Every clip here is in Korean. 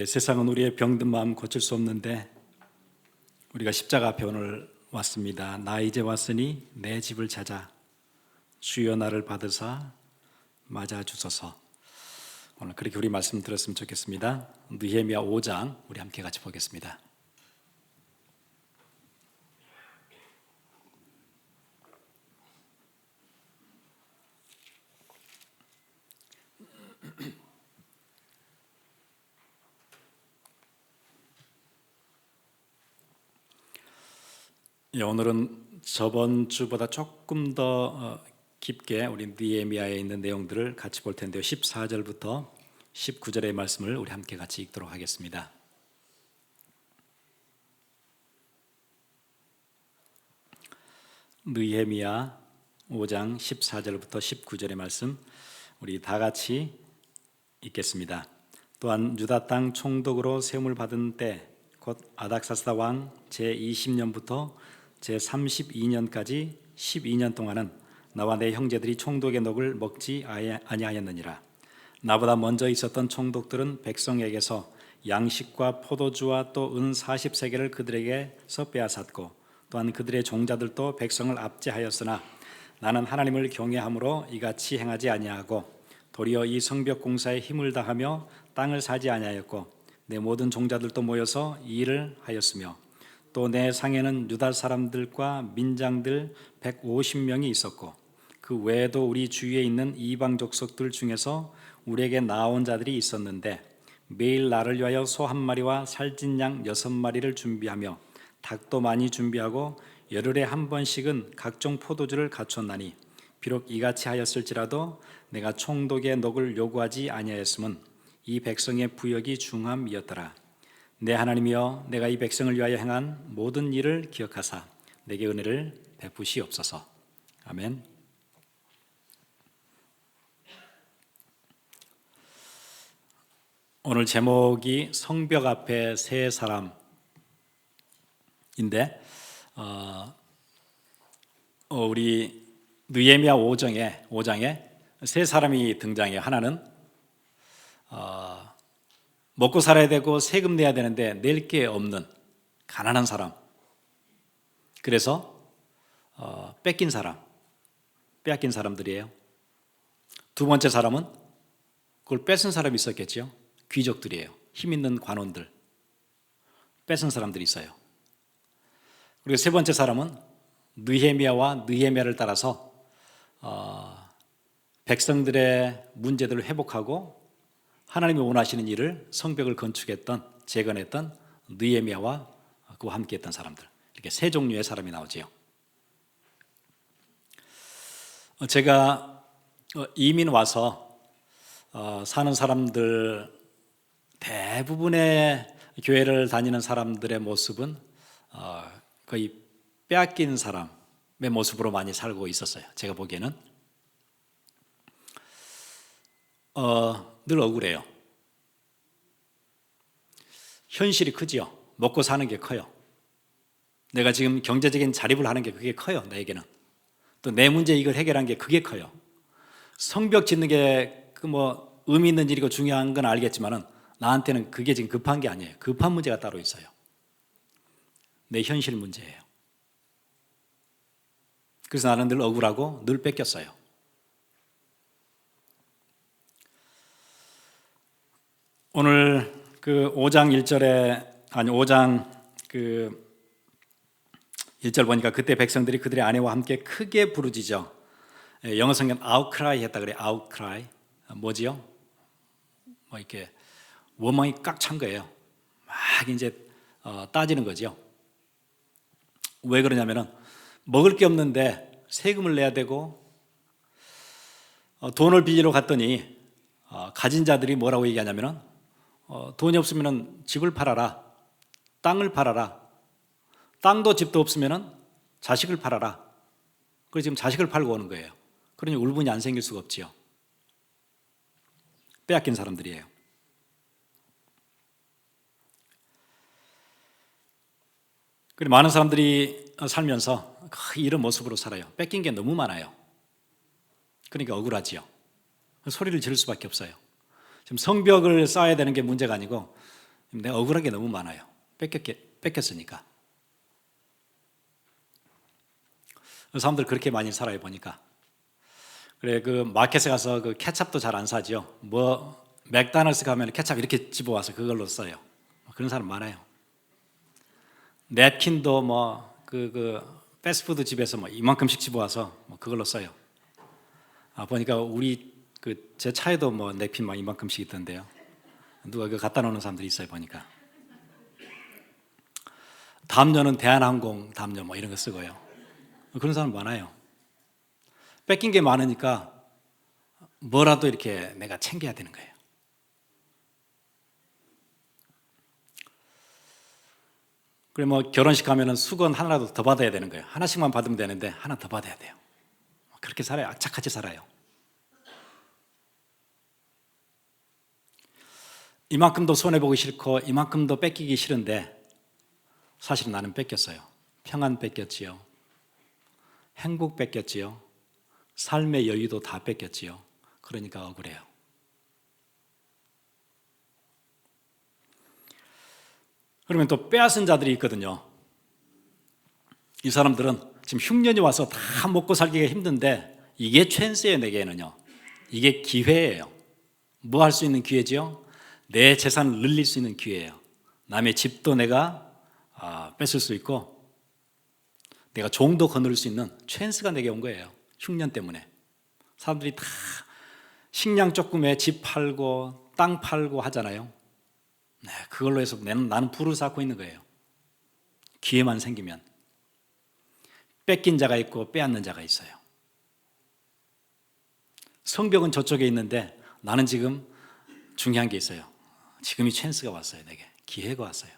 세상은 우리의 병든 마음 고칠 수 없는데 우리가 십자가 앞에 오늘 왔습니다. 나 이제 왔으니 내 집을 찾아 주여 나를 받으사 맞아 주소서. 오늘 그렇게 우리 말씀 들었으면 좋겠습니다. 느헤미야 5장 우리 함께 같이 보겠습니다. 오늘은 저번 주보다 조금 더 깊게 우리 느헤미야에 있는 내용들을 같이 볼 텐데요. 14절부터 19절의 말씀을 우리 함께 같이 읽도록 하겠습니다. 느헤미야 5장 14절부터 19절의 말씀 우리 다 같이 읽겠습니다. 또한 유다 땅 총독으로 세움을 받은 때 곧 아닥사스다 왕 제20년부터 제32년까지 12년 동안은 나와 내 형제들이 총독의 녹을 먹지 아니하였느니라. 나보다 먼저 있었던 총독들은 백성에게서 양식과 포도주와 또 은 40세겔을 그들에게서 빼앗았고 또한 그들의 종자들도 백성을 압제하였으나 나는 하나님을 경외함으로 이같이 행하지 아니하고 도리어 이 성벽 공사에 힘을 다하며 땅을 사지 아니하였고 내 모든 종자들도 모여서 이 일을 하였으며 또 내 상에는 유다 사람들과 민장들 150명이 있었고 그 외에도 우리 주위에 있는 이방 족속들 중에서 우리에게 나온 자들이 있었는데 매일 나를 위하여 소 한 마리와 살찐 양 6마리를 준비하며 닭도 많이 준비하고 열흘에 한 번씩은 각종 포도주를 갖췄나니 비록 이같이 하였을지라도 내가 총독의 녹을 요구하지 아니하였음은 이 백성의 부역이 중함이었더라. 내 하나님이여 내가 이 백성을 위하여 행한 모든 일을 기억하사 내게 은혜를 베푸시옵소서. 아멘. 오늘 제목이 성벽 앞에 세 사람인데 우리 느헤미야 5장에 세 사람이 등장해요. 하나는 먹고 살아야 되고 세금 내야 되는데 낼 게 없는 가난한 사람. 그래서 빼앗긴 사람들이에요. 두 번째 사람은 그걸 뺏은 사람이 있었겠죠. 귀족들이에요. 힘 있는 관원들. 뺏은 사람들이 있어요. 그리고 세 번째 사람은 느헤미야와 느헤미야를 따라서 백성들의 문제들을 회복하고 하나님이 원하시는 일을 성벽을 건축했던 재건했던 느헤미야와 그와 함께했던 사람들, 이렇게 세 종류의 사람이 나오지요. 제가 이민 와서 사는 사람들 대부분의 교회를 다니는 사람들의 모습은 거의 빼앗긴 사람의 모습으로 많이 살고 있었어요. 제가 보기에는 늘 억울해요. 현실이 크지요. 먹고 사는 게 커요. 내가 지금 경제적인 자립을 하는 게 그게 커요. 나에게는. 또 내 문제 이걸 해결한 게 그게 커요. 성벽 짓는 게 의미 있는 일이고 중요한 건 알겠지만은 나한테는 그게 지금 급한 게 아니에요. 급한 문제가 따로 있어요. 내 현실 문제예요. 그래서 나는 늘 억울하고 늘 뺏겼어요. 오늘 그 5장 1절 보니까 그때 백성들이 그들의 아내와 함께 크게 부르짖어. 영어 성경 outcry 했다 그래요. outcry. 뭐지요? 이렇게 원망이 꽉 찬 거예요. 막 이제 따지는 거죠. 왜 그러냐면은 먹을 게 없는데 세금을 내야 되고 돈을 빌리러 갔더니 가진 자들이 뭐라고 얘기하냐면은 돈이 없으면 집을 팔아라, 땅을 팔아라, 땅도 집도 없으면 자식을 팔아라. 그래서 지금 자식을 팔고 오는 거예요. 그러니 울분이 안 생길 수가 없지요. 빼앗긴 사람들이에요. 그리고 많은 사람들이 살면서 이런 모습으로 살아요. 뺏긴 게 너무 많아요. 그러니까 억울하지요. 소리를 지를 수밖에 없어요. 지금 성벽을 쌓아야 되는 게 문제가 아니고 내가 억울한 게 너무 많아요. 뺏겼으니까. 사람들 그렇게 많이 살아요, 보니까. 그래, 그 마켓에 가서 그 케찹도 잘 안 사죠. 뭐 맥도날드 가면 케찹 이렇게 집어와서 그걸로 써요. 그런 사람 많아요. 냅킨도 뭐 그 패스트푸드 집에서 뭐 이만큼씩 집어와서 뭐 그걸로 써요. 보니까 우리 그 제 차에도 뭐 냅킨 막 이만큼씩 있던데요. 누가 그 갖다 놓는 사람들이 있어요, 보니까. 담요는 대한항공 담요 뭐 이런 거 쓰고요. 그런 사람 많아요. 뺏긴 게 많으니까 뭐라도 이렇게 내가 챙겨야 되는 거예요. 그래 뭐 결혼식 가면은 수건 하나라도 더 받아야 되는 거예요. 하나씩만 받으면 되는데 하나 더 받아야 돼요. 그렇게 살아요. 악착같이 살아요. 이만큼도 손해보기 싫고 이만큼도 뺏기기 싫은데 사실 나는 뺏겼어요. 평안 뺏겼지요. 행복 뺏겼지요. 삶의 여유도 다 뺏겼지요. 그러니까 억울해요. 그러면 또 빼앗은 자들이 있거든요. 이 사람들은 지금 흉년이 와서 다 먹고 살기가 힘든데 이게 찬스예요, 내게는요. 이게 기회예요. 뭐 할 수 있는 기회지요? 내 재산을 늘릴 수 있는 기회예요. 남의 집도 내가 뺏을 수 있고 내가 종도 거느릴 수 있는 찬스가 내게 온 거예요. 흉년 때문에. 사람들이 다 식량 조금에 집 팔고 땅 팔고 하잖아요. 네, 그걸로 해서 나는 부를 쌓고 있는 거예요. 기회만 생기면. 뺏긴 자가 있고 빼앗는 자가 있어요. 성벽은 저쪽에 있는데 나는 지금 중요한 게 있어요. 지금이 찬스가 왔어요. 내게 기회가 왔어요.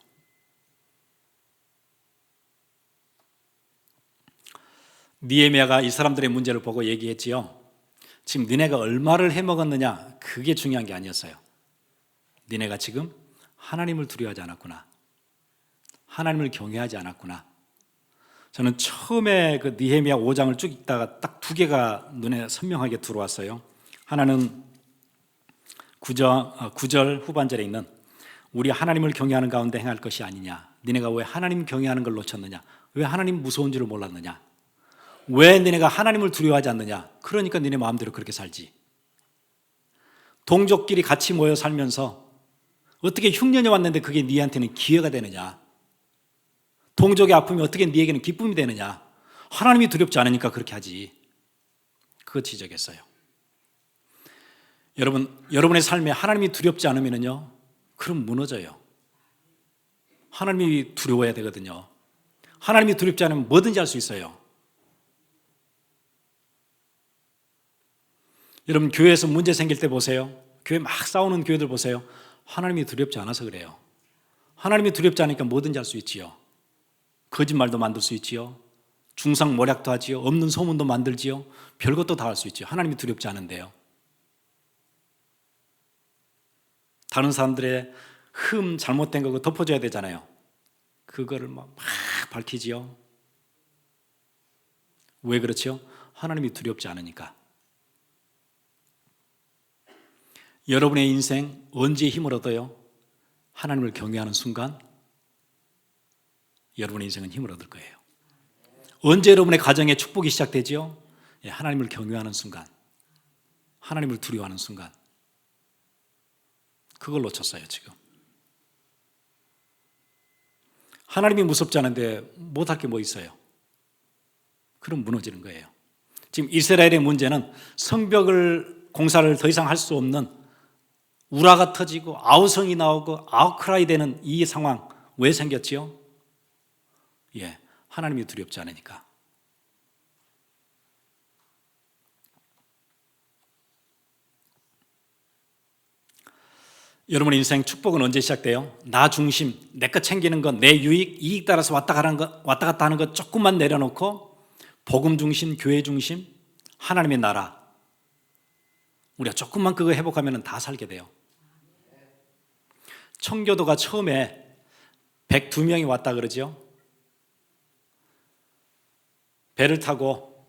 느헤미야가 이 사람들의 문제를 보고 얘기했지요. 지금 니네가 얼마를 해먹었느냐 그게 중요한 게 아니었어요. 니네가 지금 하나님을 두려워하지 않았구나. 하나님을 경외하지 않았구나. 저는 처음에 그 느헤미야 5장을 쭉 읽다가 딱 두 개가 눈에 선명하게 들어왔어요. 하나는 9절 후반절에 있는 우리 하나님을 경외하는 가운데 행할 것이 아니냐. 니네가 왜 하나님 경외하는 걸 놓쳤느냐. 왜 하나님 무서운 줄을 몰랐느냐. 왜 니네가 하나님을 두려워하지 않느냐. 그러니까 니네 마음대로 그렇게 살지. 동족끼리 같이 모여 살면서 어떻게 흉년이 왔는데 그게 니한테는 기회가 되느냐. 동족의 아픔이 어떻게 니에게는 기쁨이 되느냐. 하나님이 두렵지 않으니까 그렇게 하지. 그거 지적했어요. 여러분의 삶에 하나님이 두렵지 않으면요, 그럼 무너져요. 하나님이 두려워야 되거든요. 하나님이 두렵지 않으면 뭐든지 할 수 있어요. 여러분 교회에서 문제 생길 때 보세요. 교회 막 싸우는 교회들 보세요. 하나님이 두렵지 않아서 그래요. 하나님이 두렵지 않으니까 뭐든지 할 수 있지요. 거짓말도 만들 수 있지요. 중상모략도 하지요. 없는 소문도 만들지요. 별것도 다 할 수 있지요. 하나님이 두렵지 않은데요. 다른 사람들의 잘못된 거 덮어줘야 되잖아요. 그거를 막 밝히지요. 왜 그렇지요? 하나님이 두렵지 않으니까. 여러분의 인생 언제 힘을 얻어요? 하나님을 경외하는 순간 여러분의 인생은 힘을 얻을 거예요. 언제 여러분의 가정에 축복이 시작되지요? 하나님을 경외하는 순간, 하나님을 두려워하는 순간. 그걸 놓쳤어요, 지금. 하나님이 무섭지 않은데 못할 게 뭐 있어요? 그럼 무너지는 거예요. 지금 이스라엘의 문제는 성벽을 공사를 더 이상 할 수 없는 우라가 터지고 아우성이 나오고 아웃크라이 되는 이 상황 왜 생겼지요? 하나님이 두렵지 않으니까. 여러분의 인생 축복은 언제 시작돼요? 나 중심, 내 것 챙기는 것, 내 유익, 이익 따라서 왔다 갔다 하는 것 조금만 내려놓고 복음 중심, 교회 중심, 하나님의 나라. 우리가 조금만 그거 회복하면 다 살게 돼요. 청교도가 처음에 102명이 왔다 그러죠. 배를 타고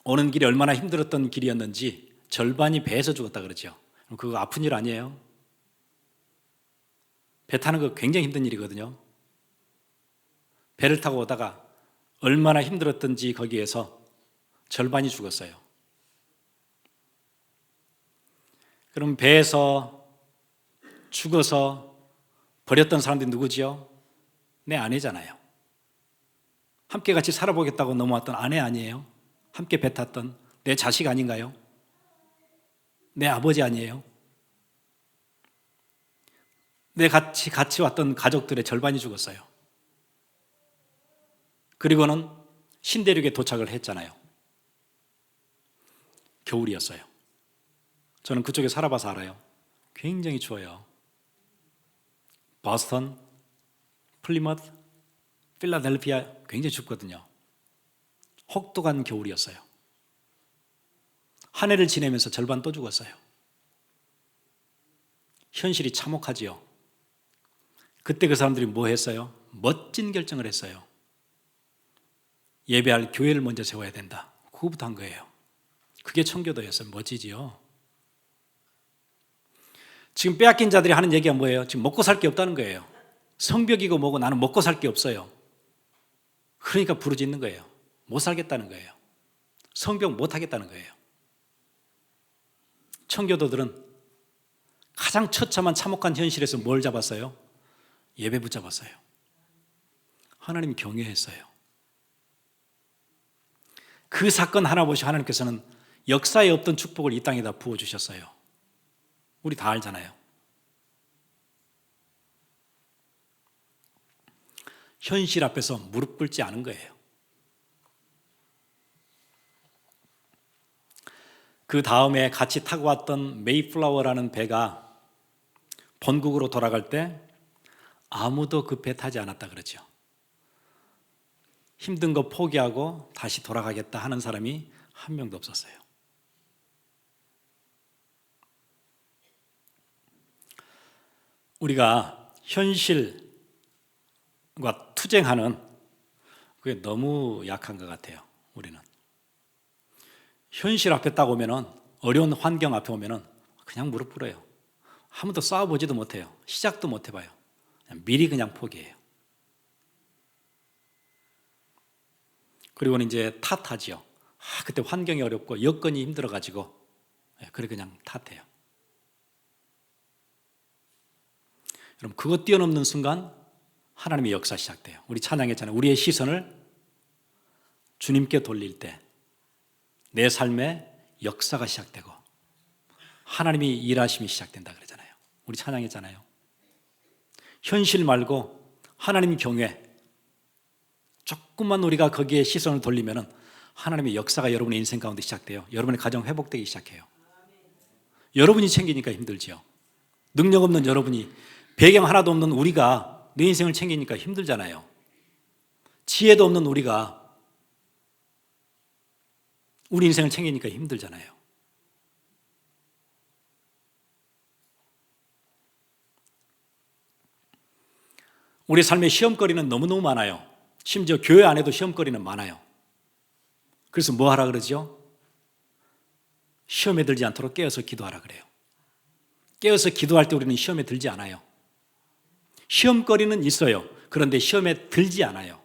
오는 길이 얼마나 힘들었던 길이었는지 절반이 배에서 죽었다 그러죠. 그거 아픈 일 아니에요? 배 타는 거 굉장히 힘든 일이거든요. 배를 타고 오다가 얼마나 힘들었던지 거기에서 절반이 죽었어요. 그럼 배에서 죽어서 버렸던 사람들이 누구지요? 내 아내잖아요. 함께 같이 살아보겠다고 넘어왔던 아내 아니에요? 함께 배 탔던 내 자식 아닌가요? 내 아버지 아니에요? 내 같이 왔던 가족들의 절반이 죽었어요. 그리고는 신대륙에 도착을 했잖아요. 겨울이었어요. 저는 그쪽에 살아봐서 알아요. 굉장히 추워요. 버스턴, 플리머스, 필라델피아 굉장히 춥거든요. 혹독한 겨울이었어요. 한 해를 지내면서 절반 또 죽었어요. 현실이 참혹하지요. 그때 그 사람들이 뭐 했어요? 멋진 결정을 했어요. 예배할 교회를 먼저 세워야 된다. 그거부터 한 거예요. 그게 청교도였어요. 멋지지요. 지금 빼앗긴 자들이 하는 얘기가 뭐예요? 지금 먹고 살 게 없다는 거예요. 성벽이고 뭐고 나는 먹고 살 게 없어요. 그러니까 부르짖는 거예요. 못 살겠다는 거예요. 성벽 못 하겠다는 거예요. 청교도들은 가장 처참한 참혹한 현실에서 뭘 잡았어요? 예배 붙잡았어요. 하나님 경외했어요. 그 사건 하나 보시고 하나님께서는 역사에 없던 축복을 이 땅에다 부어주셨어요. 우리 다 알잖아요. 현실 앞에서 무릎 꿇지 않은 거예요. 그 다음에 같이 타고 왔던 메이플라워라는 배가 본국으로 돌아갈 때 아무도 그 배 타지 않았다 그러죠. 힘든 거 포기하고 다시 돌아가겠다 하는 사람이 한 명도 없었어요. 우리가 현실과 투쟁하는 그게 너무 약한 것 같아요. 우리는 현실 앞에 딱 오면은, 어려운 환경 앞에 오면은 그냥 무릎 꿇어요. 한 번도 싸워보지도 못해요. 시작도 못 해봐요. 미리 그냥 포기해요. 그리고는 이제 탓하지요. 그때 환경이 어렵고 여건이 힘들어가지고 그래 그냥 탓해요. 여러분 그거 뛰어넘는 순간 하나님의 역사 시작돼요. 우리 찬양했잖아요. 우리의 시선을 주님께 돌릴 때 내 삶에 역사가 시작되고 하나님이 일하심이 시작된다 그러잖아요. 우리 찬양했잖아요. 현실 말고 하나님 경외, 조금만 우리가 거기에 시선을 돌리면 하나님의 역사가 여러분의 인생 가운데 시작돼요. 여러분의 가정 회복되기 시작해요. 여러분이 챙기니까 힘들죠. 능력 없는 여러분이, 배경 하나도 없는 우리가 내 인생을 챙기니까 힘들잖아요. 지혜도 없는 우리가 우리 인생을 챙기니까 힘들잖아요. 우리 삶의 시험거리는 너무너무 많아요. 심지어 교회 안에도 시험거리는 많아요. 그래서 뭐 하라 그러죠? 시험에 들지 않도록 깨어서 기도하라 그래요. 깨어서 기도할 때 우리는 시험에 들지 않아요. 시험거리는 있어요. 그런데 시험에 들지 않아요.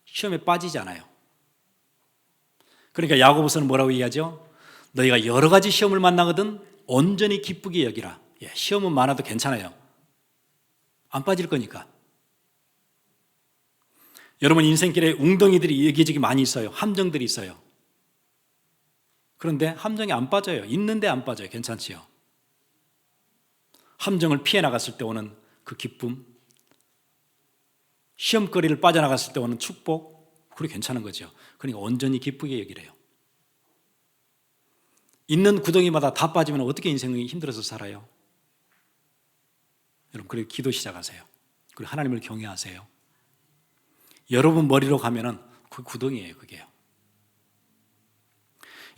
시험에 빠지지 않아요. 그러니까 야고보서는 뭐라고 얘기하죠? 너희가 여러 가지 시험을 만나거든 온전히 기쁘게 여기라. 시험은 많아도 괜찮아요. 안 빠질 거니까. 여러분 인생길에 웅덩이들이 여기저기 많이 있어요. 함정들이 있어요. 그런데 함정이 안 빠져요. 있는데 안 빠져요. 괜찮지요? 함정을 피해 나갔을 때 오는 그 기쁨, 시험거리를 빠져나갔을 때 오는 축복, 그게 괜찮은 거죠. 그러니까 온전히 기쁘게 여기래요. 있는 구덩이마다 다 빠지면 어떻게 인생이 힘들어서 살아요? 여러분 그리고 기도 시작하세요. 그리고 하나님을 경외하세요. 여러분 머리로 가면은 그 구덩이에요. 그게요.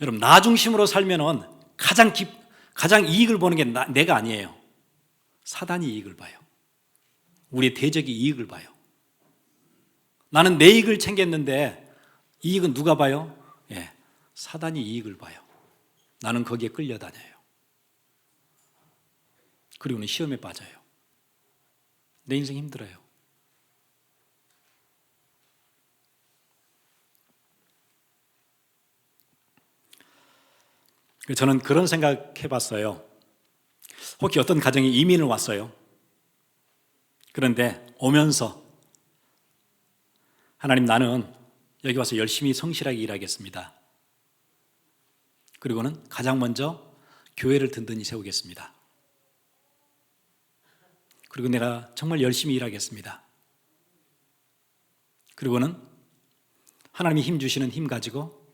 여러분 나 중심으로 살면은 가장 이익을 보는 게 내가 아니에요. 사단이 이익을 봐요. 우리의 대적이 이익을 봐요. 나는 내 이익을 챙겼는데 이익은 누가 봐요? 사단이 이익을 봐요. 나는 거기에 끌려다녀요. 그리고는 시험에 빠져요. 내 인생 힘들어요. 저는 그런 생각 해봤어요. 혹시 어떤 가정에 이민을 왔어요. 그런데 오면서 하나님, 나는 여기 와서 열심히 성실하게 일하겠습니다. 그리고는 가장 먼저 교회를 든든히 세우겠습니다. 그리고 내가 정말 열심히 일하겠습니다. 그리고는 하나님이 힘 주시는 힘 가지고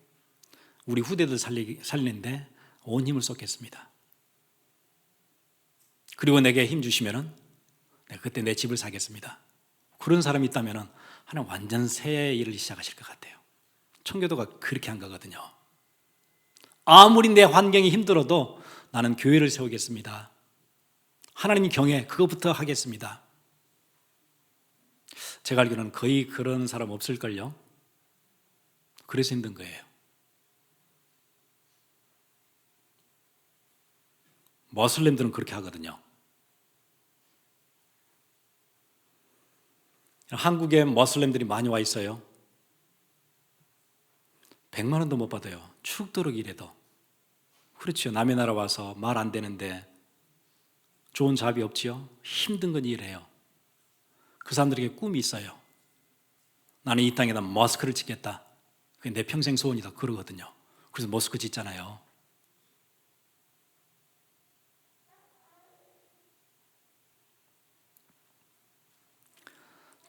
우리 후대들 살리는데 온 힘을 쏟겠습니다. 그리고 내게 힘 주시면은 내가 그때 내 집을 사겠습니다. 그런 사람이 있다면은 하나님 완전 새 일을 시작하실 것 같아요. 청교도가 그렇게 한 거거든요. 아무리 내 환경이 힘들어도 나는 교회를 세우겠습니다. 하나님 경외 그거부터 하겠습니다. 제가 알기로는 거의 그런 사람 없을걸요. 그래서 힘든 거예요. 머슬렘들은 그렇게 하거든요. 한국에 머슬렘들이 많이 와 있어요. 100만 원도 못 받아요. 죽도록 일해도. 그렇죠. 남의 나라 와서 말 안 되는데 좋은 잡이 없지요. 힘든 건 일해요. 그 사람들에게 꿈이 있어요. 나는 이 땅에다 머스크를 짓겠다. 그게 내 평생 소원이다. 그러거든요. 그래서 머스크 짓잖아요.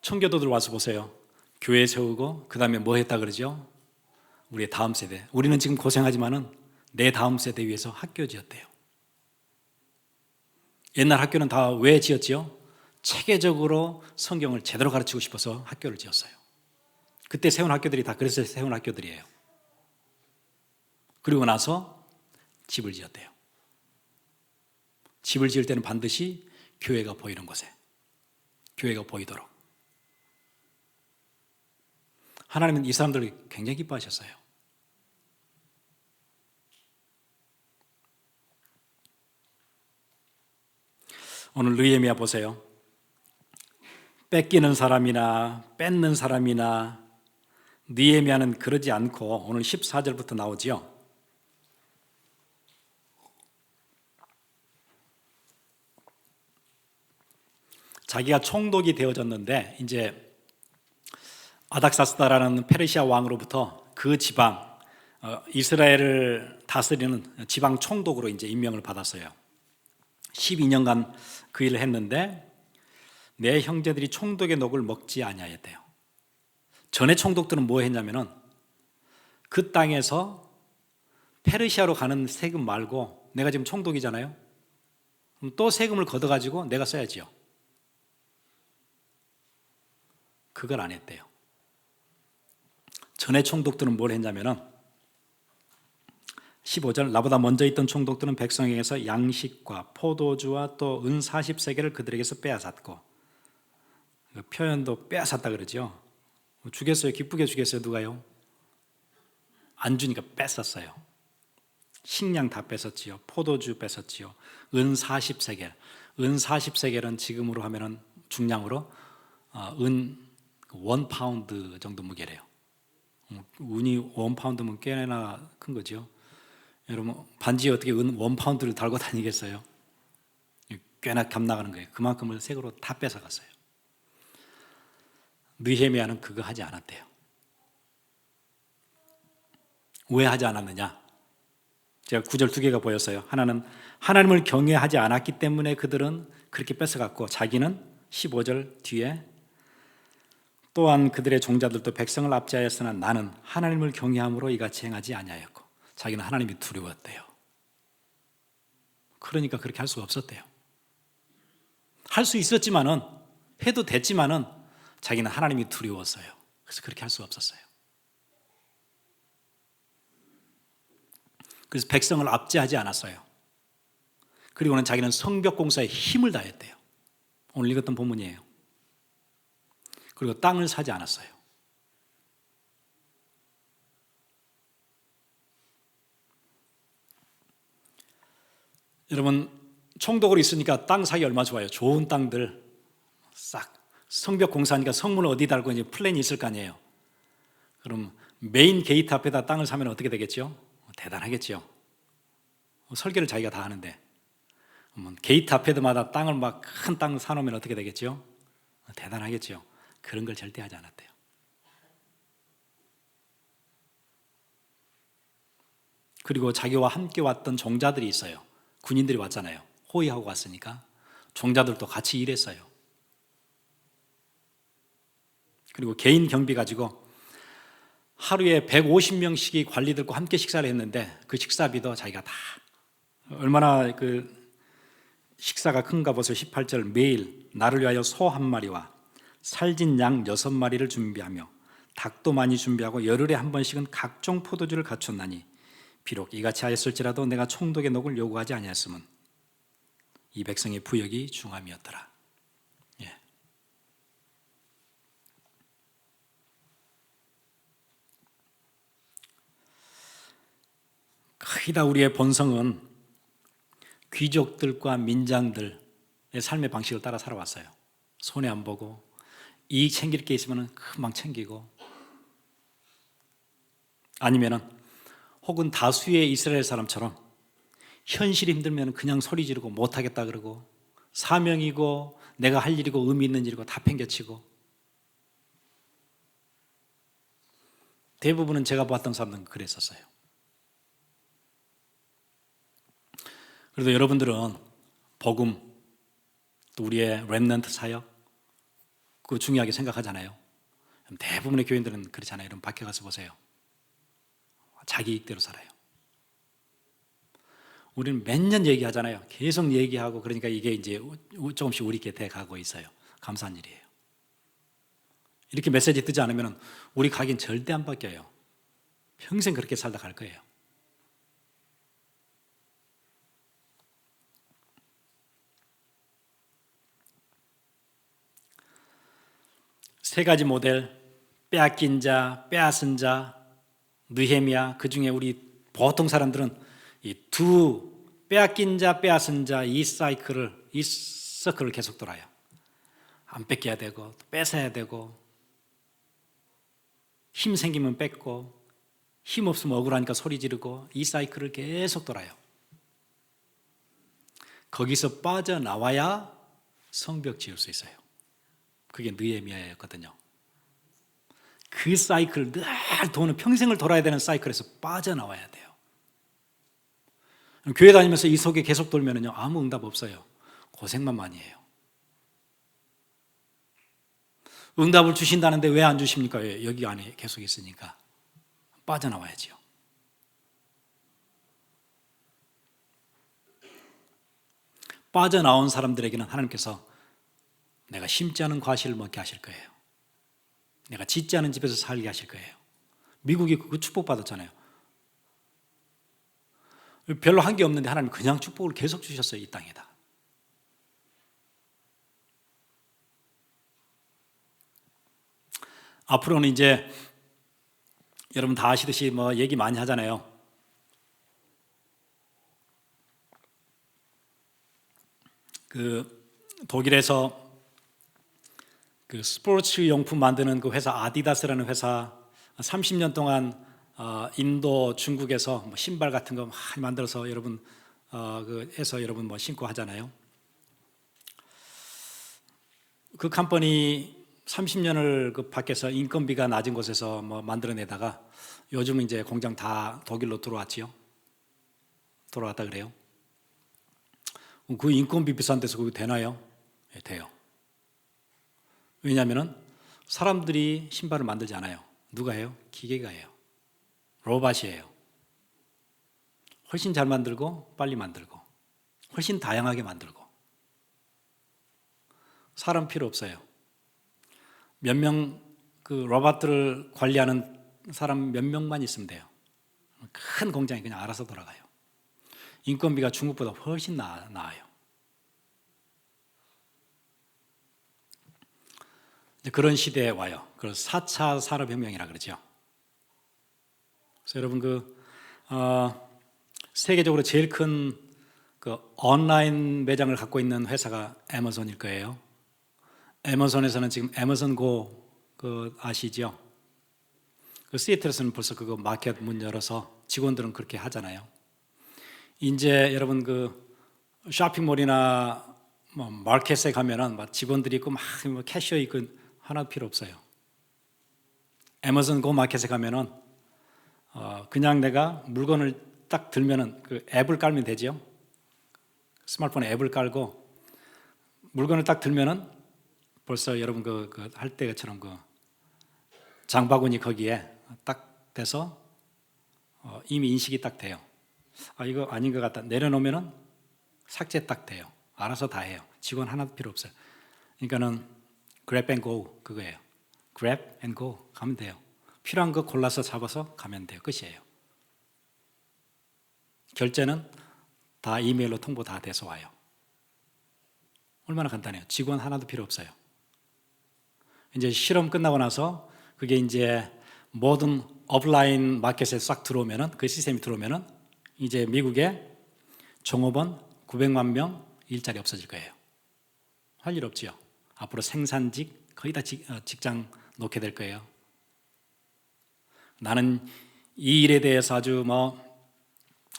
청교도들 와서 보세요. 교회 세우고 그 다음에 뭐 했다 그러죠? 우리의 다음 세대. 우리는 지금 고생하지만은 내 다음 세대 위해서 학교 지었대요. 옛날 학교는 다 왜 지었지요? 체계적으로 성경을 제대로 가르치고 싶어서 학교를 지었어요. 그때 세운 학교들이 다 그래서 세운 학교들이에요. 그리고 나서 집을 지었대요. 집을 지을 때는 반드시 교회가 보이는 곳에, 교회가 보이도록. 하나님은 이 사람들을 굉장히 기뻐하셨어요. 오늘 느헤미야 보세요. 뺏기는 사람이나 뺏는 사람이나 느헤미야는 그러지 않고 오늘 14절부터 나오지요. 자기가 총독이 되어졌는데 이제 아닥사스다라는 페르시아 왕으로부터 그 지방 이스라엘을 다스리는 지방 총독으로 이제 임명을 받았어요. 12년간 그 일을 했는데 내 형제들이 총독의 녹을 먹지 아니하였대요. 전에 총독들은 뭐 했냐면은 그 땅에서 페르시아로 가는 세금 말고 내가 지금 총독이잖아요. 그럼 또 세금을 걷어가지고 내가 써야지요. 그걸 안 했대요. 전에 총독들은 뭘 했냐면은 15절 나보다 먼저 있던 총독들은 백성에게서 양식과 포도주와 또 은 40세겔을 그들에게서 빼앗았고, 그 표현도 빼앗았다 그러죠. 주겠어요? 기쁘게 주겠어요? 누가요? 안 주니까 뺏었어요. 식량 다 뺏었지요. 포도주 뺏었지요. 은 40세겔. 은 40세겔은 지금으로 하면은 중량으로 은 1파운드 정도 무게래요. 은이 1파운드면 꽤나 큰 거죠. 여러분 반지에 어떻게 은 1파운드를 달고 다니겠어요? 꽤나 값 나가는 거예요. 그만큼을 색으로 다 뺏어갔어요. 느헤미야는 그거 하지 않았대요. 왜 하지 않았느냐? 제가 구절 두 개가 보였어요. 하나는 하나님을 경외하지 않았기 때문에 그들은 그렇게 뺏어갔고, 자기는 15절 뒤에 또한 그들의 종자들도 백성을 압제하였으나 나는 하나님을 경외함으로 이같이 행하지 아니하였고, 자기는 하나님이 두려웠대요. 그러니까 그렇게 할 수가 없었대요. 할 수 있었지만은, 해도 됐지만은 자기는 하나님이 두려웠어요. 그래서 그렇게 할 수가 없었어요. 그래서 백성을 압제하지 않았어요. 그리고는 자기는 성벽 공사에 힘을 다했대요. 오늘 읽었던 본문이에요. 그리고 땅을 사지 않았어요. 여러분 총독으로 있으니까 땅 사기 얼마나 좋아요. 좋은 땅들 싹. 성벽 공사하니까 성문을 어디 달고 이제 플랜이 있을 거 아니에요. 그럼 메인 게이트 앞에다 땅을 사면 어떻게 되겠죠? 대단하겠죠. 설계를 자기가 다 하는데 게이트 앞에마다 땅을 막 큰 땅 사놓으면 어떻게 되겠죠? 대단하겠죠. 그런 걸 절대 하지 않았대요. 그리고 자기와 함께 왔던 종자들이 있어요. 군인들이 왔잖아요. 호위하고 왔으니까 종자들도 같이 일했어요. 그리고 개인 경비 가지고 하루에 150명씩이 관리들과 함께 식사를 했는데 그 식사비도 자기가 다 얼마나 그 식사가 큰가 보세요. 18절 매일 나를 위하여 소 한 마리와 살진 양 6마리를 준비하며 닭도 많이 준비하고 열흘에 한 번씩은 각종 포도주를 갖췄나니 비록 이같이 하였을지라도 내가 총독의 녹을 요구하지 아니하였음은 이 백성의 부역이 중함이었더라. 예. 거의 다 우리의 본성은 귀족들과 민장들의 삶의 방식을 따라 살아왔어요. 손해 안 보고 이익 챙길 게 있으면 금방 챙기고, 아니면은 혹은 다수의 이스라엘 사람처럼 현실이 힘들면 그냥 소리 지르고 못하겠다 그러고, 사명이고 내가 할 일이고 의미 있는 일이고 다 팽개치고. 대부분은 제가 봤던 사람들은 그랬었어요. 그래도 여러분들은 복음, 또 우리의 렘넌트 사역, 그거 중요하게 생각하잖아요. 대부분의 교인들은 그렇잖아요. 여러분 밖에 가서 보세요. 자기 이익대로 살아요. 우리는 몇 년 얘기하잖아요. 계속 얘기하고, 그러니까 이게 이제 조금씩 우리 곁에 가고 있어요. 감사한 일이에요. 이렇게 메시지 뜨지 않으면 우리 가긴 절대 안 바뀌어요. 평생 그렇게 살다 갈 거예요. 세 가지 모델, 빼앗긴 자, 빼앗은 자, 느헤미야, 그 중에 우리 보통 사람들은 이 두 빼앗긴 자, 빼앗은 자 이 서클을 계속 돌아요. 안 뺏겨야 되고, 또 뺏어야 되고, 힘 생기면 뺏고, 힘 없으면 억울하니까 소리 지르고, 이 사이클을 계속 돌아요. 거기서 빠져나와야 성벽 지을 수 있어요. 그게 느헤미야였거든요. 그 사이클, 늘 도는, 평생을 돌아야 되는 사이클에서 빠져나와야 돼요. 교회 다니면서 이 속에 계속 돌면요 아무 응답 없어요. 고생만 많이 해요. 응답을 주신다는데 왜 안 주십니까? 여기 안에 계속 있으니까. 빠져나와야지요. 빠져나온 사람들에게는 하나님께서 내가 심지 않은 과실을 먹게 하실 거예요. 내가 짓지 않은 집에서 살게 하실 거예요. 미국이 그 축복받았잖아요. 별로 한 게 없는데 하나님 그냥 축복을 계속 주셨어요. 이 땅에다. 앞으로는 이제 여러분 다 아시듯이 뭐 얘기 많이 하잖아요. 그 독일에서 그 스포츠 용품 만드는 그 회사 아디다스라는 회사 30년 동안 인도, 중국에서 뭐 신발 같은 거 많이 만들어서 여러분 그 해서 여러분 뭐 신고 하잖아요. 그 컴퍼니 30년을 그 밖에서 인건비가 낮은 곳에서 뭐 만들어내다가 요즘은 이제 공장 다 독일로 들어왔지요. 돌아왔다 그래요. 그 인건비 비싼 데서 그거 되나요? 네, 돼요. 왜냐하면 사람들이 신발을 만들지 않아요. 누가 해요? 기계가 해요. 로봇이에요. 훨씬 잘 만들고 빨리 만들고 훨씬 다양하게 만들고 사람 필요 없어요. 몇 명 그 로봇들을 관리하는 사람 몇 명만 있으면 돼요. 큰 공장이 그냥 알아서 돌아가요. 인건비가 중국보다 훨씬 나아요. 그런 시대에 와요. 그래서 4차 산업혁명이라 그러죠. 그래서 여러분 세계적으로 제일 큰 그 온라인 매장을 갖고 있는 회사가 애마존일 거예요. 애마존에서는 지금 애마존 고 아시죠? 그 시애틀에서는 벌써 그거 마켓 문 열어서 직원들은 그렇게 하잖아요. 이제 여러분 그 쇼핑몰이나 뭐 마켓에 가면은 막 직원들이 있고 막 캐셔 있고 하나도 필요 없어요. 애마존 고 마켓에 가면은 그냥 내가 물건을 딱 들면은 그 앱을 깔면 되죠. 스마트폰 앱을 깔고 물건을 딱 들면은 벌써 여러분 그 할 때처럼 그 장바구니 거기에 딱 돼서 이미 인식이 딱 돼요. 이거 아닌 것 같다. 내려놓으면은 삭제 딱 돼요. 알아서 다 해요. 직원 하나도 필요 없어요. 그러니까는 grab and go 그거예요. grab and go 가면 돼요. 필요한 거 골라서 잡아서 가면 돼요. 끝이에요. 결제는 다 이메일로 통보 다 돼서 와요. 얼마나 간단해요. 직원 하나도 필요 없어요. 이제 실험 끝나고 나서 그게 이제 모든 오프라인 마켓에 싹 들어오면은 그 시스템이 들어오면은 이제 미국의 종업원 900만 명 일자리 없어질 거예요. 할 일 없지요. 앞으로 생산직 거의 다 직장 놓게 될 거예요. 나는 이 일에 대해서 아주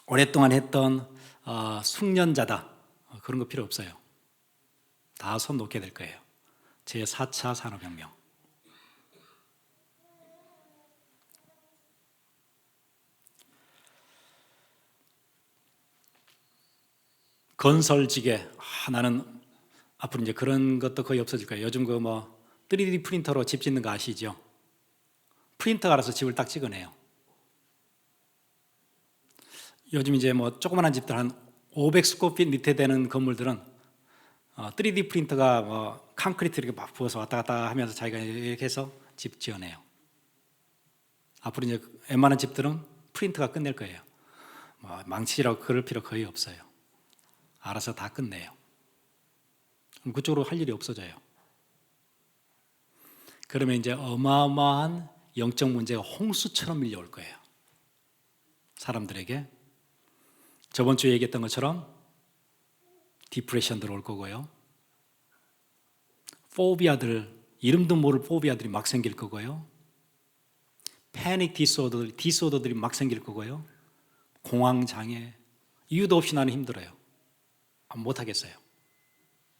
오랫동안 했던 숙련자다. 그런 거 필요 없어요. 다 손 놓게 될 거예요. 제4차 산업혁명. 건설직에 나는 앞으로 이제 그런 것도 거의 없어질 거예요. 요즘 3D 프린터로 집 짓는 거 아시죠? 프린터가 알아서 집을 딱 찍어내요. 요즘 이제 조그만한 집들 한 500스퀘어핏 밑에 되는 건물들은 3D 프린터가 콘크리트 이렇게 막 부어서 왔다 갔다 하면서 자기가 이렇게 해서 집 지어내요. 앞으로 이제 웬만한 집들은 프린터가 끝낼 거예요. 망치라고 그럴 필요 거의 없어요. 알아서 다 끝내요. 그럼 그쪽으로 할 일이 없어져요. 그러면 이제 어마어마한 영적 문제가 홍수처럼 밀려올 거예요. 사람들에게. 저번 주에 얘기했던 것처럼 디프레션 들어올 거고요. 포비아들, 이름도 모를 포비아들이 막 생길 거고요. 패닉 디소더들이 막 생길 거고요. 공황장애, 이유도 없이 나는 힘들어요. 못하겠어요.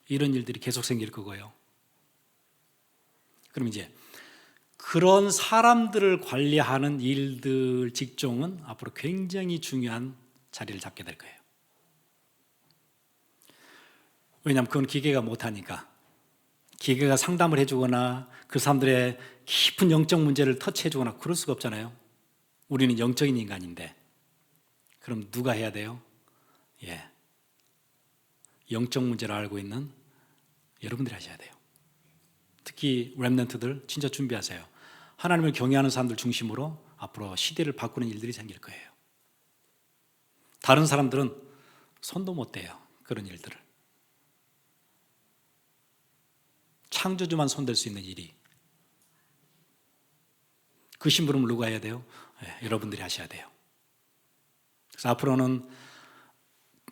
이런 일들이 계속 생길 거고요. 그럼 이제 그런 사람들을 관리하는 일들, 직종은 앞으로 굉장히 중요한 자리를 잡게 될 거예요. 왜냐하면 그건 기계가 못하니까. 기계가 상담을 해주거나 그 사람들의 깊은 영적 문제를 터치해주거나 그럴 수가 없잖아요. 우리는 영적인 인간인데. 그럼 누가 해야 돼요? 영적 문제를 알고 있는 여러분들이 하셔야 돼요. 특히 렘넌트들 진짜 준비하세요. 하나님을 경외하는 사람들 중심으로 앞으로 시대를 바꾸는 일들이 생길 거예요. 다른 사람들은 손도 못 대요. 그런 일들을. 창조주만 손댈 수 있는 일이. 그 심부름을 누가 해야 돼요? 여러분들이 하셔야 돼요. 그래서 앞으로는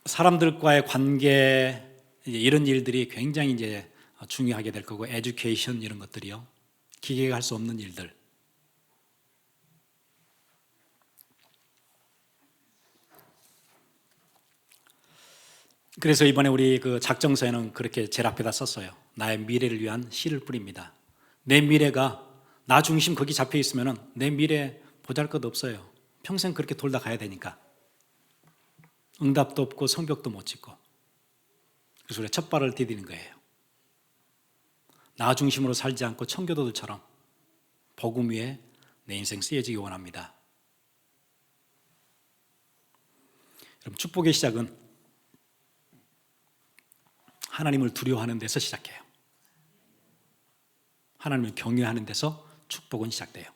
사람들과의 관계 이런 일들이 굉장히 이제 중요하게 될 거고, 에듀케이션 이런 것들이요. 기계가 할 수 없는 일들. 그래서 이번에 우리 그 작정서에는 그렇게 제일 앞에다 썼어요. 나의 미래를 위한 씨를 뿌립니다. 내 미래가 나 중심 거기 잡혀 있으면은 내 미래 보잘것 없어요. 평생 그렇게 돌다 가야 되니까. 응답도 없고 성벽도 못 짓고. 그래서 우리가 첫 발을 디디는 거예요. 나 중심으로 살지 않고 청교도들처럼 복음 위에 내 인생 쓰여지기 원합니다. 여러분, 축복의 시작은 하나님을 두려워하는 데서 시작해요. 하나님을 경외하는 데서 축복은 시작돼요.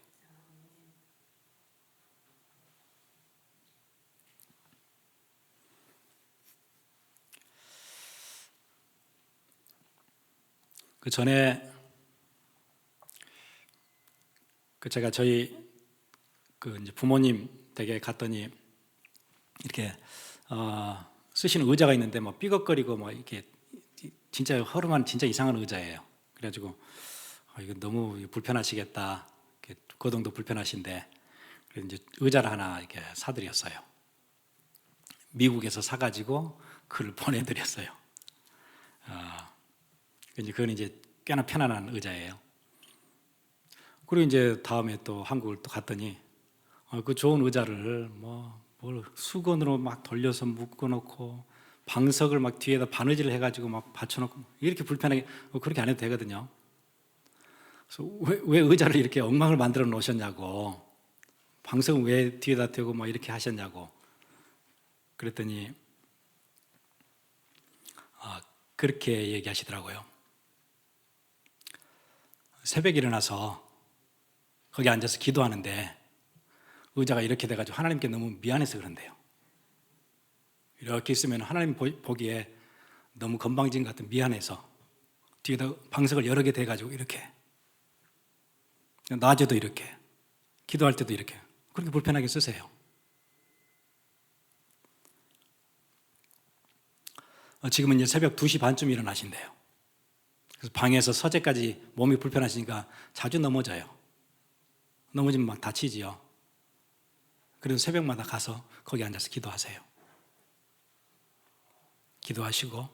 그 전에 제가 저희 이제 부모님 댁에 갔더니 이렇게 쓰시는 의자가 있는데 삐걱거리고 이렇게 진짜 허름한 진짜 이상한 의자예요. 그래가지고 이거 너무 불편하시겠다. 거동도 불편하신데 그래서 이제 의자를 하나 이렇게 사드렸어요. 미국에서 사가지고 그걸 보내드렸어요. 그건 이제 꽤나 편안한 의자예요. 그리고 이제 다음에 또 한국을 또 갔더니 그 좋은 의자를 뭘 수건으로 막 돌려서 묶어놓고 방석을 막 뒤에다 바느질을 해가지고 막 받쳐놓고 이렇게 불편하게 그렇게 안 해도 되거든요. 그래서 왜 의자를 이렇게 엉망을 만들어 놓으셨냐고, 방석은 왜 뒤에다 대고 막 이렇게 하셨냐고 그랬더니 그렇게 얘기하시더라고요. 새벽에 일어나서 거기 앉아서 기도하는데 의자가 이렇게 돼가지고 하나님께 너무 미안해서 그런데요. 이렇게 있으면 하나님 보기에 너무 건방진 것 같은 미안해서 뒤에다 방석을 여러 개 대가지고 이렇게 낮에도 이렇게 기도할 때도 이렇게 그렇게 불편하게 쓰세요. 지금은 이제 새벽 2시 반쯤 일어나신대요. 그래서 방에서 서재까지 몸이 불편하시니까 자주 넘어져요. 넘어지면 막 다치지요. 그래서 새벽마다 가서 거기 앉아서 기도하세요. 기도하시고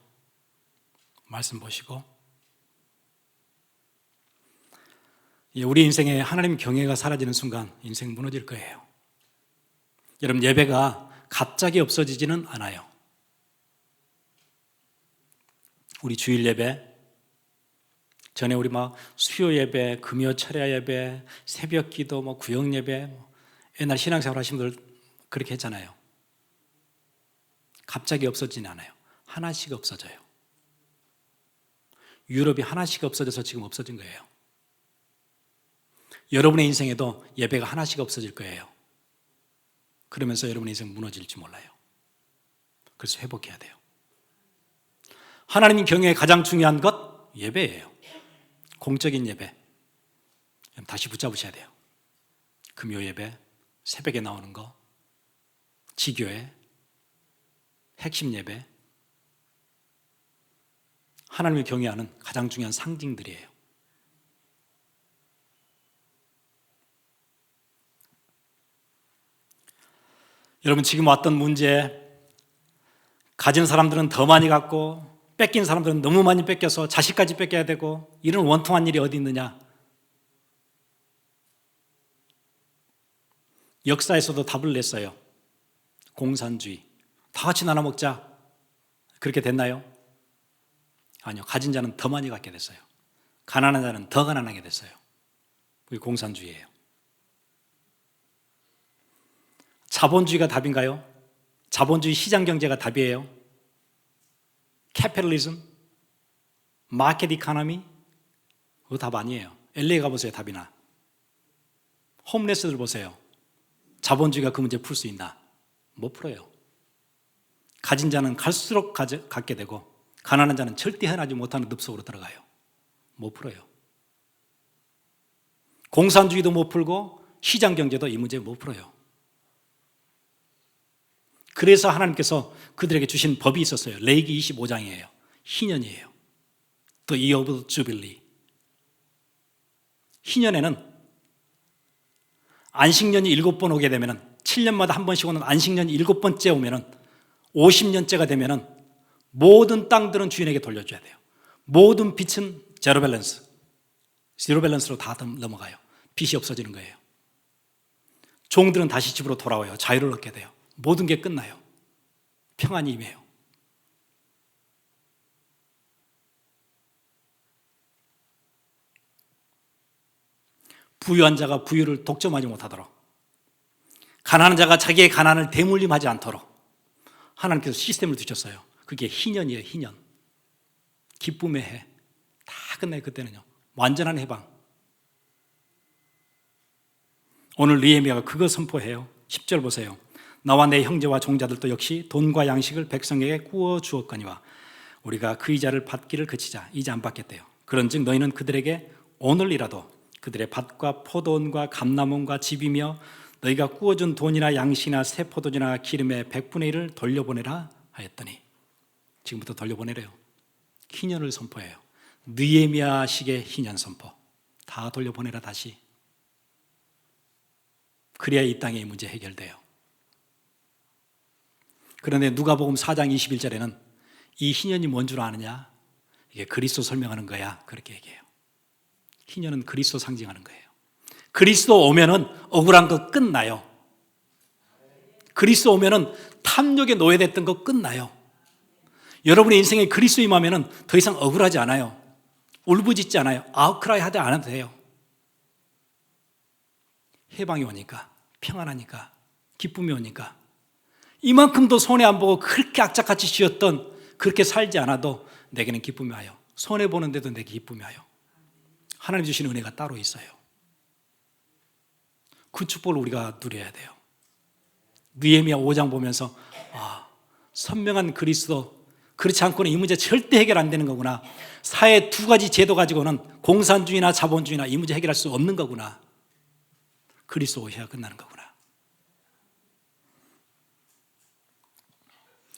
말씀 보시고 우리 인생에 하나님 경외가 사라지는 순간 인생 무너질 거예요. 여러분, 예배가 갑자기 없어지지는 않아요. 우리 주일 예배 전에 우리 막 수요 예배, 금요 철야 예배, 새벽 기도, 구역 예배, 옛날 신앙생활 하신 분들 그렇게 했잖아요. 갑자기 없어지진 않아요. 하나씩 없어져요. 유럽이 하나씩 없어져서 지금 없어진 거예요. 여러분의 인생에도 예배가 하나씩 없어질 거예요. 그러면서 여러분의 인생 무너질지 몰라요. 그래서 회복해야 돼요. 하나님 경외에 가장 중요한 것 예배예요. 공적인 예배 다시 붙잡으셔야 돼요. 금요 예배, 새벽에 나오는 거, 지교회, 핵심 예배, 하나님을 경외하는 가장 중요한 상징들이에요. 여러분, 지금 왔던 문제, 가진 사람들은 더 많이 갖고 뺏긴 사람들은 너무 많이 뺏겨서 자식까지 뺏겨야 되고 이런 원통한 일이 어디 있느냐? 역사에서도 답을 냈어요. 공산주의. 다 같이 나눠 먹자. 그렇게 됐나요? 아니요. 가진 자는 더 많이 갖게 됐어요. 가난한 자는 더 가난하게 됐어요. 그게 공산주의예요. 자본주의가 답인가요? 자본주의 시장 경제가 답이에요? 캐피탈리즘? 마켓 이코노미? 그거 답 아니에요. LA 가보세요. 답이나. 홈레스들 보세요. 자본주의가 그 문제 풀 수 있나? 못 풀어요. 가진 자는 갈수록 갖게 되고 가난한 자는 절대 해나지 못하는 늪속으로 들어가요. 못 풀어요. 공산주의도 못 풀고 시장 경제도 이 문제 못 풀어요. 그래서 하나님께서 그들에게 주신 법이 있었어요. 레위기 25장이에요. 희년이에요. The year of Jubilee. 희년에는 안식년이 7번 오게 되면 7년마다 한 번씩 오는 안식년이 7번째 오면 50년째가 되면 모든 땅들은 주인에게 돌려줘야 돼요. 모든 빚은 제로 밸런스로 다 넘어가요. 빚이 없어지는 거예요. 종들은 다시 집으로 돌아와요. 자유를 얻게 돼요. 모든 게 끝나요. 평안이 임해요. 부유한 자가 부유를 독점하지 못하도록, 가난한 자가 자기의 가난을 대물림하지 않도록 하나님께서 시스템을 두셨어요. 그게 희년이에요. 희년. 기쁨의 해. 다 끝나요. 그때는요. 완전한 해방. 오늘 느헤미야가 그거 선포해요. 10절 보세요. 나와 내 형제와 종자들도 역시 돈과 양식을 백성에게 구워 주었거니와 우리가 그 이자를 받기를 그치자. 이자 안 받겠대요. 그런즉 너희는 그들에게 오늘이라도 그들의 밭과 포도원과 감람원과 집이며 너희가 구워준 돈이나 양식이나 새 포도주나 기름의 100분의 1을 돌려보내라 하였더니 지금부터 돌려보내래요. 희년을 선포해요. 느헤미야식의 희년 선포 다 돌려보내라 다시. 그래야 이 땅의 문제 해결돼요. 그런데 누가복음 4장 21절에는 이 희년이 뭔 줄 아느냐? 이게 그리스도 설명하는 거야. 그렇게 얘기해요. 희년은 그리스도 상징하는 거예요. 그리스도 오면은 억울한 거 끝나요. 그리스도 오면은 탐욕에 노예됐던 거 끝나요. 여러분의 인생에 그리스도 임하면은 더 이상 억울하지 않아요. 울부짖지 않아요. 아웃크라이 하지 않아도 돼요. 해방이 오니까, 평안하니까, 기쁨이 오니까 이만큼도 손해 안 보고 그렇게 악착같이 쉬었던, 그렇게 살지 않아도 내게는 기쁨이 와요. 손해 보는데도 내게 기쁨이 와요. 하나님 주신 은혜가 따로 있어요. 그 축복을 우리가 누려야 돼요. 느헤미야 5장 보면서 선명한 그리스도, 그렇지 않고는 이 문제 절대 해결 안 되는 거구나. 사회 두 가지 제도 가지고는 공산주의나 자본주의나 이 문제 해결할 수 없는 거구나. 그리스도 오셔야 끝나는 거구나.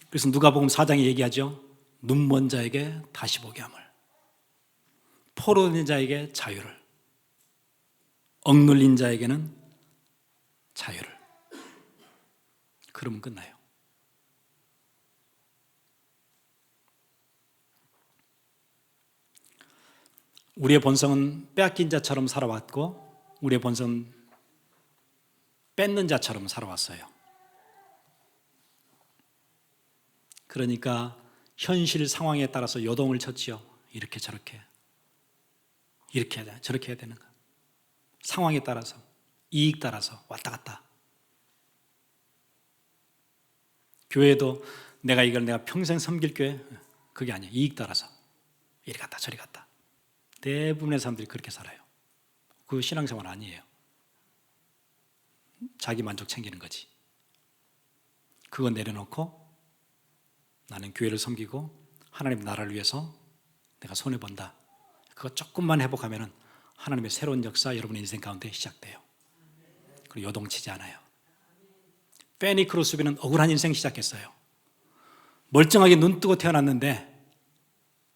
그래서 누가복음 4장에 얘기하죠. 눈먼 자에게 다시 보게 함을, 포로된 자에게 자유를, 억눌린 자에게는 자유를. 그러면 끝나요. 우리의 본성은 빼앗긴 자처럼 살아왔고 우리의 본성은 뺏는 자처럼 살아왔어요. 그러니까 현실 상황에 따라서 요동을 쳤지요. 이렇게 저렇게, 이렇게 해야 돼, 저렇게 해야 되는 거. 상황에 따라서, 이익 따라서 왔다 갔다. 교회도 내가 평생 섬길 교회, 그게 아니에요. 이익 따라서 이리 갔다 저리 갔다. 대부분의 사람들이 그렇게 살아요. 그 신앙생활 아니에요. 자기 만족 챙기는 거지. 그거 내려놓고 나는 교회를 섬기고 하나님 나라를 위해서 내가 손해본다. 그거 조금만 회복하면 하나님의 새로운 역사 여러분의 인생 가운데 시작돼요. 그리고 요동치지 않아요. 페니 크로스비는 억울한 인생 시작했어요. 멀쩡하게 눈 뜨고 태어났는데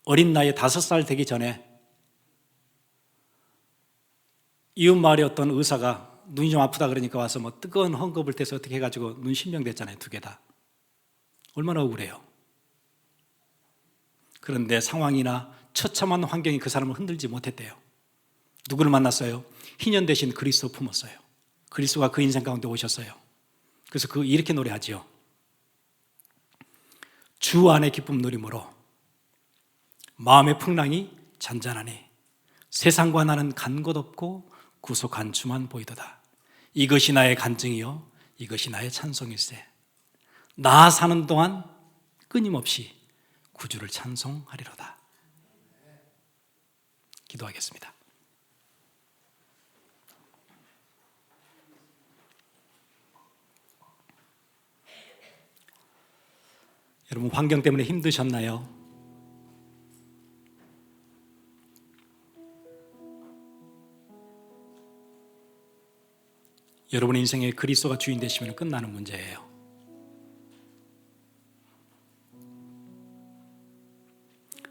어린 나이에 5살 되기 전에 이웃 마을의 어떤 의사가 눈이 좀 아프다 그러니까 와서 뭐 뜨거운 헝겊을 대서 어떻게 해가지고 눈 신명됐잖아요. 2개 다. 얼마나 억울해요. 그런데 상황이나 처참한 환경이 그 사람을 흔들지 못했대요. 누구를 만났어요? 희년 대신 그리스도 품었어요. 그리스도가 그 인생 가운데 오셨어요. 그래서 이렇게 노래하지요. 주 안의 기쁨 누림으로 마음의 풍랑이 잔잔하니 세상과 나는 간 곳 없고 구속한 주만 보이도다. 이것이 나의 간증이요 이것이 나의 찬송일세. 나 사는 동안 끊임없이 구주를 찬송하리로다. 기도하겠습니다. 여러분 환경 때문에 힘드셨나요? 여러분의 인생에 그리스도가 주인 되시면 끝나는 문제예요.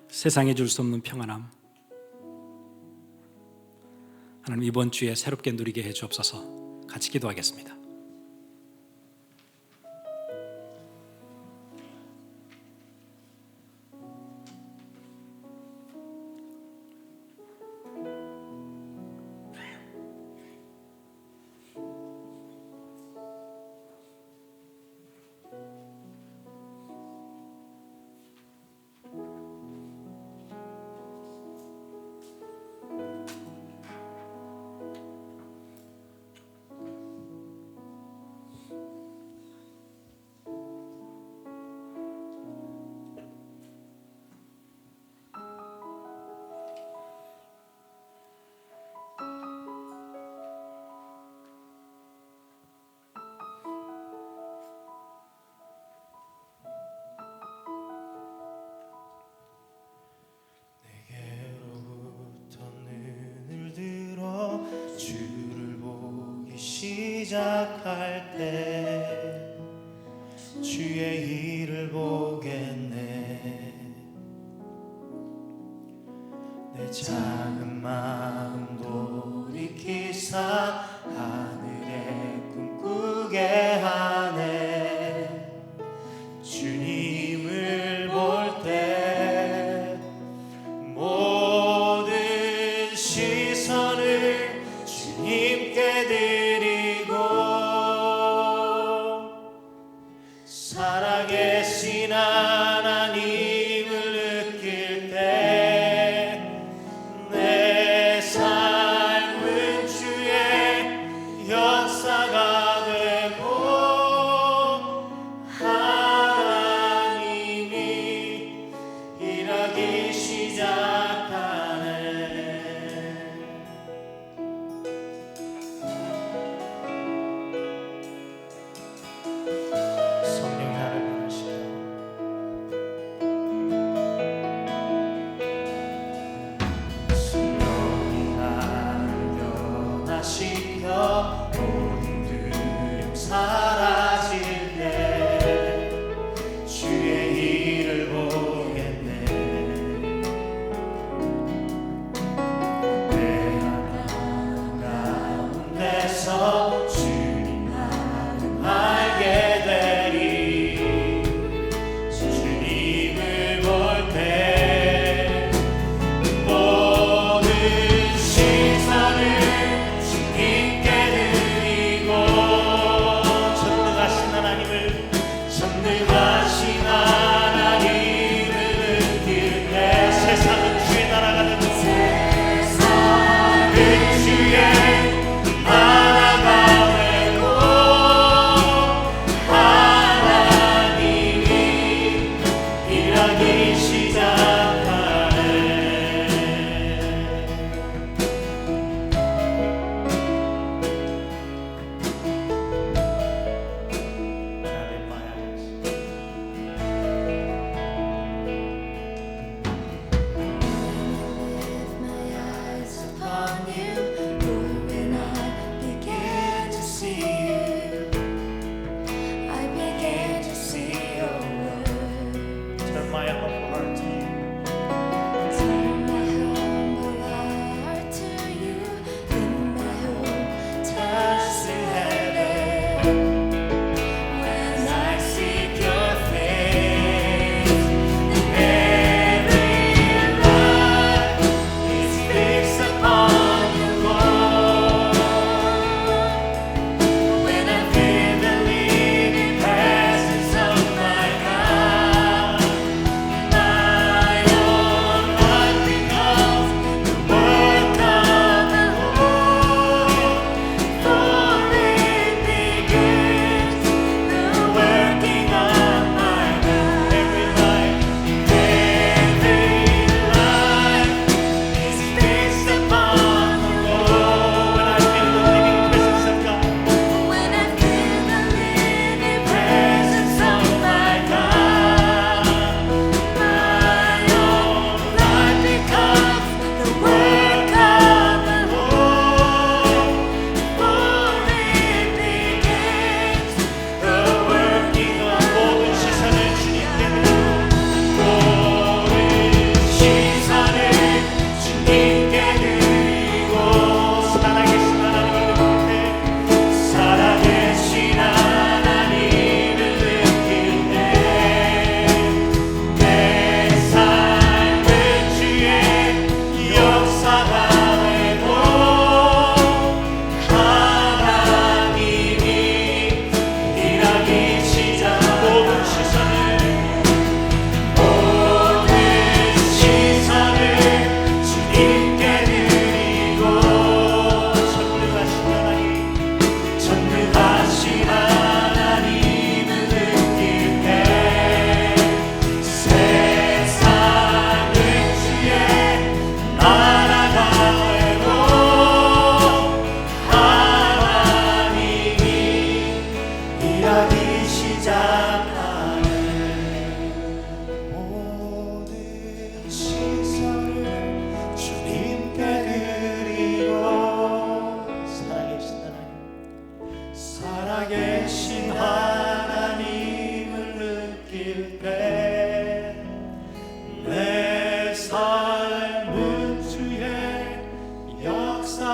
세상에 줄 수 없는 평안함, 하나님 이번 주에 새롭게 누리게 해 주옵소서. 같이 기도하겠습니다. 시작할 때 주의 일을 보겠네. 주시사 하늘에 꿈꾸게 하네. 주님을 볼 때 모든 시선을 주님께 드리고 살아계신 하나님을 느낄 때 내 삶은 주의 역사가 되고 하나님이 일하기 시작하네. 성령 나를 변화시켜 성령이 나를 변화시켜 모든 두려움 사라질 때 주의 일을 보겠네. 내 하나님 가운데서 주님 나를 알게 되리. 주님을 볼 때 모든 시선을 주님께 드리고 저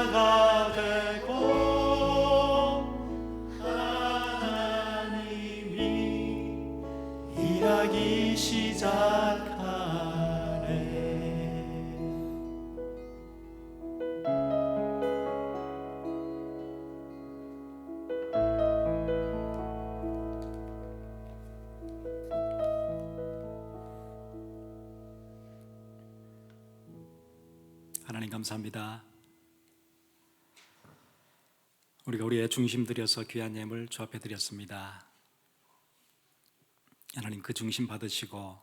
자가 되고 하나님이 일하기 시작하네. 하나님 감사합니다. 우리가 우리의 중심 들여서 귀한 예물 주 앞에 드렸습니다. 하나님 그 중심 받으시고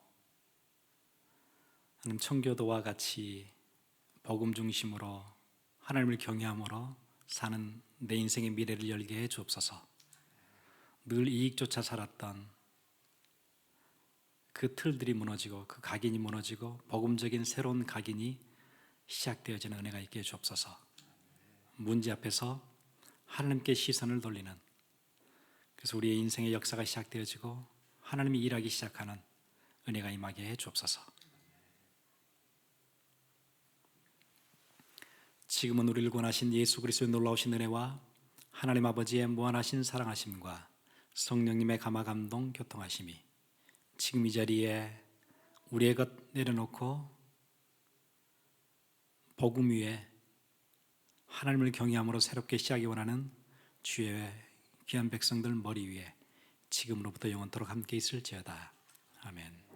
하나님 청교도와 같이 복음 중심으로 하나님을 경외함으로 사는 내 인생의 미래를 열게 해 주옵소서. 늘 이익조차 살았던 그 틀들이 무너지고 그 각인이 무너지고 복음적인 새로운 각인이 시작되어지는 은혜가 있게 해 주옵소서. 문제 앞에서 하나님께 시선을 돌리는, 그래서 우리의 인생의 역사가 시작되어지고 하나님이 일하기 시작하는 은혜가 임하게 해 주옵소서. 지금은 우리를 구원하신 예수 그리스도의 놀라우신 은혜와 하나님 아버지의 무한하신 사랑하심과 성령님의 감화 감동 교통하심이 지금 이 자리에 우리의 것 내려놓고 복음 위에 하나님을 경외함으로 새롭게 시작이 원하는 주의 귀한 백성들 머리 위에 지금으로부터 영원토록 함께 있을지어다. 아멘.